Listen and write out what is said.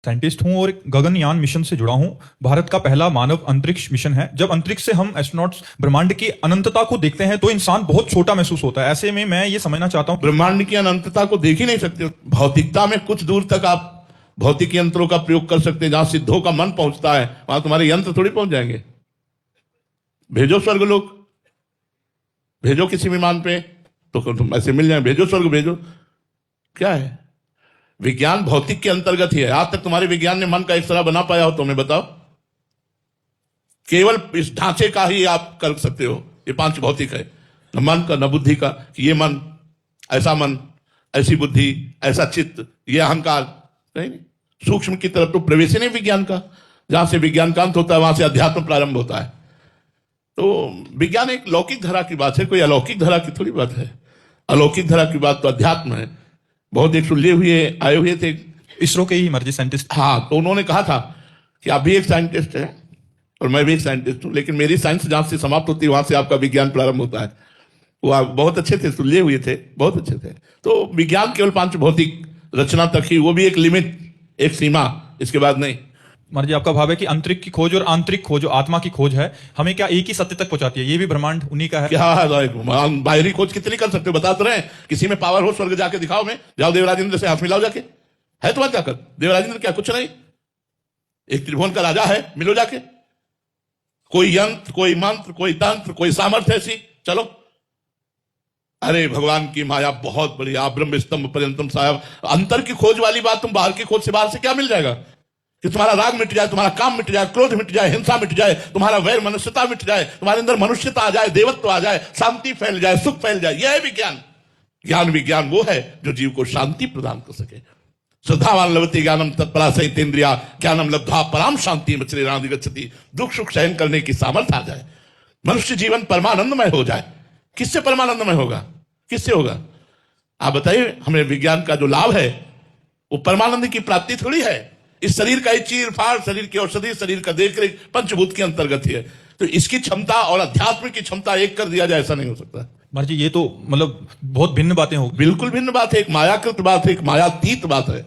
Scientist हूं और एक गगनयान मिशन से जुड़ा हूं। भारत का पहला मानव अंतरिक्ष मिशन है। जब अंतरिक्ष से हम एस्ट्रोनॉट्स ब्रह्मांड की अनंतता को देखते हैं तो इंसान बहुत छोटा महसूस होता है। ऐसे में मैं ये समझना चाहता हूं, ब्रह्मांड की अनंतता को देख ही नहीं सकते। भौतिकता में कुछ दूर तक आप भौतिक यंत्रों का प्रयोग कर सकते हैं। जहां सिद्धों का मन पहुंचता है वहां तुम्हारे यंत्र थोड़ी पहुंच जाएंगे। भेजो स्वर्गलोक, भेजो किसी विमान पे तो तुम ऐसे मिल जाए। भेजो स्वर्ग, भेजो। क्या है विज्ञान? भौतिक के अंतर्गत ही है। आज तक तुम्हारे विज्ञान ने मन का एक तरह बना पाया हो तो हमें बताओ। केवल इस ढांचे का ही आप कर सकते हो। ये पांच भौतिक है, न मन का न बुद्धि का, कि ये मन, ऐसी बुद्धि, ऐसा चित्त, ये अहंकार। नहीं, सूक्ष्म की तरफ तो प्रवेश ही नहीं विज्ञान का। जहां से विज्ञान का अंत होता है वहां से अध्यात्म प्रारंभ होता है। तो विज्ञान एक लौकिक धरा की बात है, कोई अलौकिक धरा की थोड़ी बात है। अलौकिक धरा की बात तो अध्यात्म है। बहुत एक सुलझे हुए आए हुए थे इसरो के ही मर्जी साइंटिस्ट। हाँ, तो उन्होंने कहा था कि आप भी एक साइंटिस्ट हैं और मैं भी एक साइंटिस्ट हूं, लेकिन मेरी साइंस जहां से समाप्त होती है वहां से आपका विज्ञान प्रारंभ होता है। वो आप बहुत अच्छे थे, सुलझे हुए थे, बहुत अच्छे थे। तो विज्ञान केवल पांच भौतिक रचना तक ही, वो भी एक लिमिट, एक सीमा, इसके बाद नहीं। महाराज जी, आपका भाव है कि अंतरिक्ष की खोज और आंतरिक खोज, जो आत्मा की खोज है, हमें क्या एक ही सत्य तक पहुंचाती है? ये भी ब्रह्मांड उन्हीं का है। क्या है? बाहरी खोज कितनी कर सकते हो? बता तो रहे हैं। किसी में पावर हो स्वर्ग जाके दिखाओ। में जाओ देवराजेंद्र से हाथ मिलाओ जाके। है तुम्हारे जाकर देवराजेंद्र? क्या कुछ नहीं, एक त्रिभुवन का राजा है, मिलो जाके। कोई यंत्र, कोई मंत्र, कोई तंत्र, कोई सामर्थ्य ऐसी, चलो। अरे भगवान की माया बहुत बड़ी। आप ब्रह्म स्तंभ पर्यंतम साहब, अंतर की खोज वाली बात। तुम बाहर की खोज से, बाहर से क्या मिल जाएगा? कि तुम्हारा राग मिट जाए, तुम्हारा काम मिट जाए, क्रोध मिट जाए, हिंसा मिट जाए, तुम्हारा वैर मनुष्यता मिट जाए, तुम्हारे अंदर मनुष्यता आ जाए, देवत्व आ जाए, शांति फैल जाए, सुख फैल जाए। यह है विज्ञान। विज्ञान वो है जो जीव को शांति प्रदान कर सके। श्रद्धावान लभते ज्ञानम तत्परा सहितेन्द्रिया ज्ञानम लब्धा पराम शांति गच्छति। दुख सुख सहन करने की सामर्थ्य आ जाए, मनुष्य जीवन परमानंदमय हो जाए। किससे परमानंदमय होगा? किससे होगा? आप बताइए। हमें विज्ञान का जो लाभ है वो परमानंद की प्राप्ति थोड़ी है। इस शरीर का ही चीर फाड़, शरीर की औषधि, शरीर का देख रेख पंचभूत के अंतर्गत ही है। तो इसकी क्षमता और अध्यात्म की क्षमता एक कर दिया जाए, ऐसा नहीं हो सकता। महाराज जी, ये तो मतलब बहुत भिन्न बातें हो। बिल्कुल भिन्न बात है। एक मायाकृत बात है, एक मायातीत बात है।